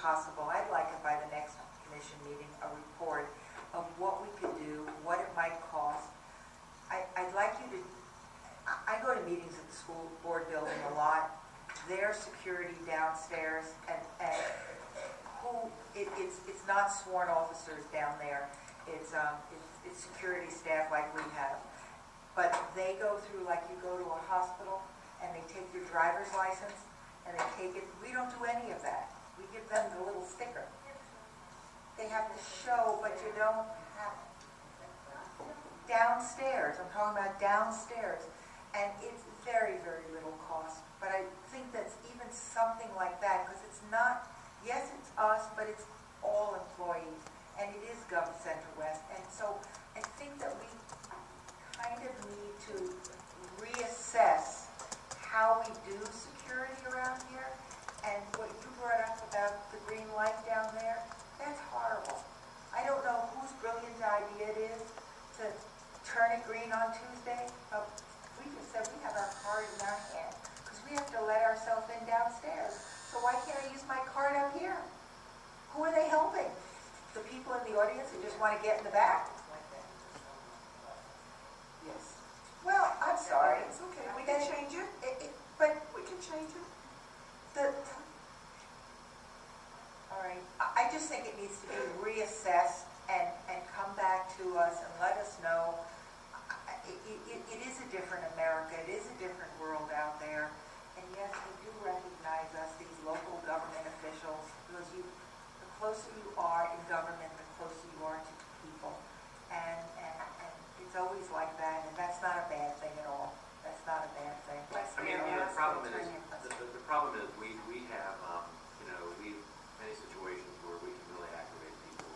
possible, I'd like it by the next commission meeting, a report of what we could do, what it might cost. I'd like you to, I go to meetings at the school board building a lot. Their security downstairs, and it's not sworn officers down there. It's security staff like we have. But they go through, like you go to a hospital and they take your driver's license and they take it. We don't do any of that. We give them the little sticker. They have to show, but you don't have downstairs. I'm talking about downstairs. And it's very, very little cost. But I think that's even something like that, because it's not, yes, it's us, but it's all employees. And it is Gov Center West. And so I think that we kind of need to reassess how we do security around here. And what you brought up about the green light down there, that's horrible. I don't know whose brilliant idea it is to turn it green on Tuesday. We just said we have our card in our hand because we have to let ourselves in downstairs. So why can't I use my card up here? Who are they helping? The people in the audience who just want to get in the back? Yes. Well, I'm sorry. It's okay. We can change it. But we can change it. All right. I just think it needs to be reassessed and come back to us and let us know. It is a different America. It is a different world out there. And yes, they do recognize us, these local government officials, because the closer you are in government, the closer you are to the people. And it's always like that, and that's not a bad thing at all. That's not a bad thing. I mean, the problem is we have, many situations where we can really aggravate people.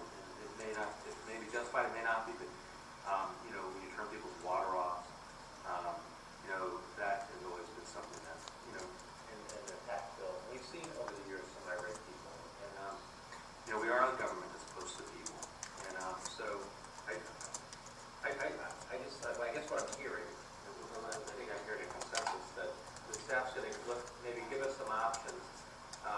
And it may be justified, it may not be, but, when you turn people's water off, that has always been something that, in the tax bill. We've seen over the years some irate people. And, we are a government that's close to people. And so I guess what I'm hearing, I think I'm hearing a consensus that the staff's going to maybe give us some options,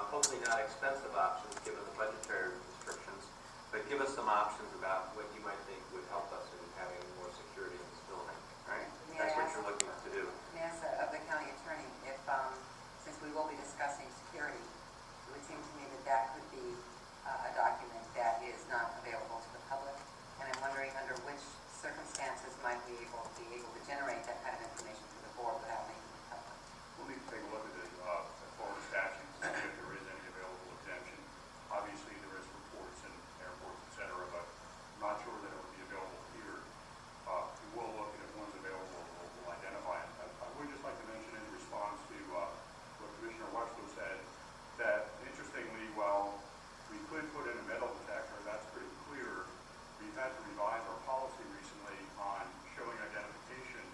hopefully not expensive options given the budgetary restrictions, but give us some options about what you might think would help us in having more security in this building, right? That's what you're looking to do. NASA of the county attorney, if since we will be discussing security, it would seem to me that could be a document that is not available to the public, and I'm wondering under which circumstances might we be able to generate that kind of information to the board without making it public. We'll need to take a look at the Florida statutes to see if there is any available exemption. Obviously, there is reports in airports, et cetera, but I'm not sure that it would be available here. We will look at if one's available, we'll identify it. I would just like to mention in response to what Commissioner Wexler said, that interestingly, while we could put in a metal detector, that's pretty clear, we've had to revise our policy recently on showing identification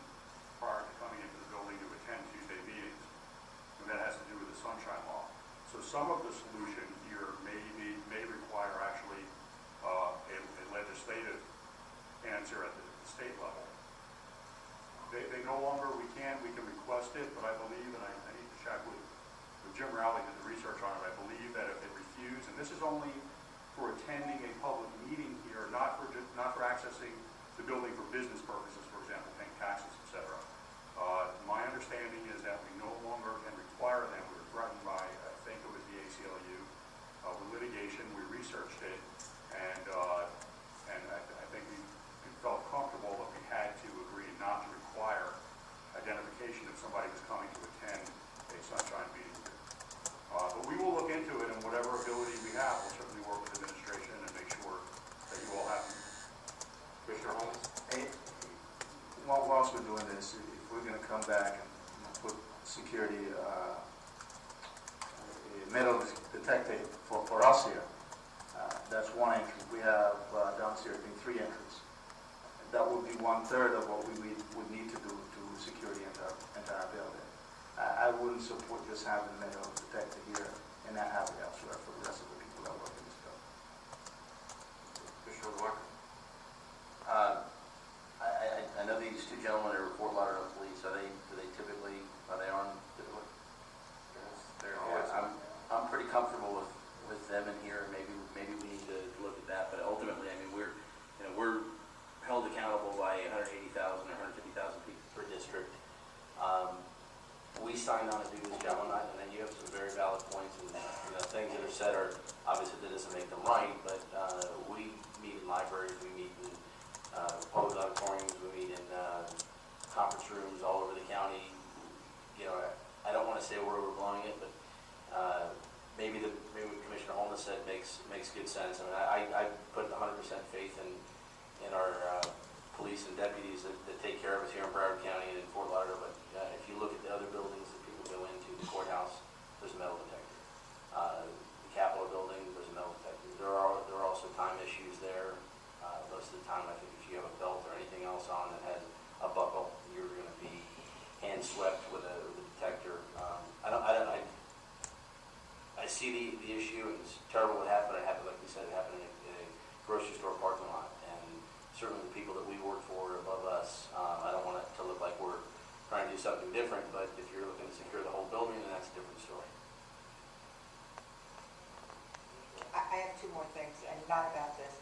prior to coming into the building to attend Tuesday meetings. And that has to do with the sunshine law. So some of the solution here may require actually a legislative answer at the state level. They no longer, we can request it, but I believe, and I need to check with Jim Rowley did the research on it, I believe that if they refuse, and this is only for attending a public meeting here, not for accessing the building for business purposes, for example, paying taxes, etc. My understanding is that we no longer can require them. We were threatened by, I think it was the ACLU, with litigation. We researched it, and I think we felt comfortable that we had to agree not to require identification if somebody was coming to attend a sunshine meeting. But we will look into it, and whatever ability we have, we'll certainly work with administration and make sure that you all have. Commissioner Holmes? Hey, whilst we're doing this, if we're going to come back and put security metal detector for us here, that's one entry. We have downstairs being 3 entries. That would be 1/3 of what we would need to do to secure the entire building. I wouldn't support just having a metal detector here and not have it elsewhere for the rest of the people that work in this building. Commissioner Walker? I know these two gentlemen are Fort Lauderdale police. Are they on typically? Yes, they're always. I'm pretty comfortable with them in here. we signed on to do this, gentlemen, and then you have some very valid points, and, things that are said are, obviously, that doesn't make them right, but, we meet in libraries, we meet in, public auditoriums, we meet in, conference rooms all over the county. I don't want to say where we're blowing it, but, maybe what Commissioner Holness said makes good sense. I mean, I put 100% faith in our, police and deputies that take care of us here in Broward County and in Fort Lauderdale, but if you look at the other buildings that people go into, the courthouse, there's a metal detector. The Capitol building, there's a metal detector. There are also time issues there. Most of the time, I think if you have a belt or anything else on that has a buckle, you're going to be hand swept with a detector. I see the issue, and it's terrible what happened. It happened, like we said, it happened in a grocery store parking lot, and certainly the people that we work for above us, I don't want it to look like we're trying to do something different, but if you're looking to secure the whole building, then that's a different story. I have two more things, and not about this.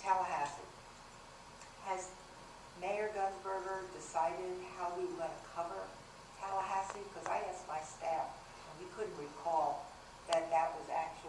Tallahassee. Has Mayor Gunsberger decided how we were going to cover Tallahassee? Because I asked my staff, and we couldn't recall that that was actually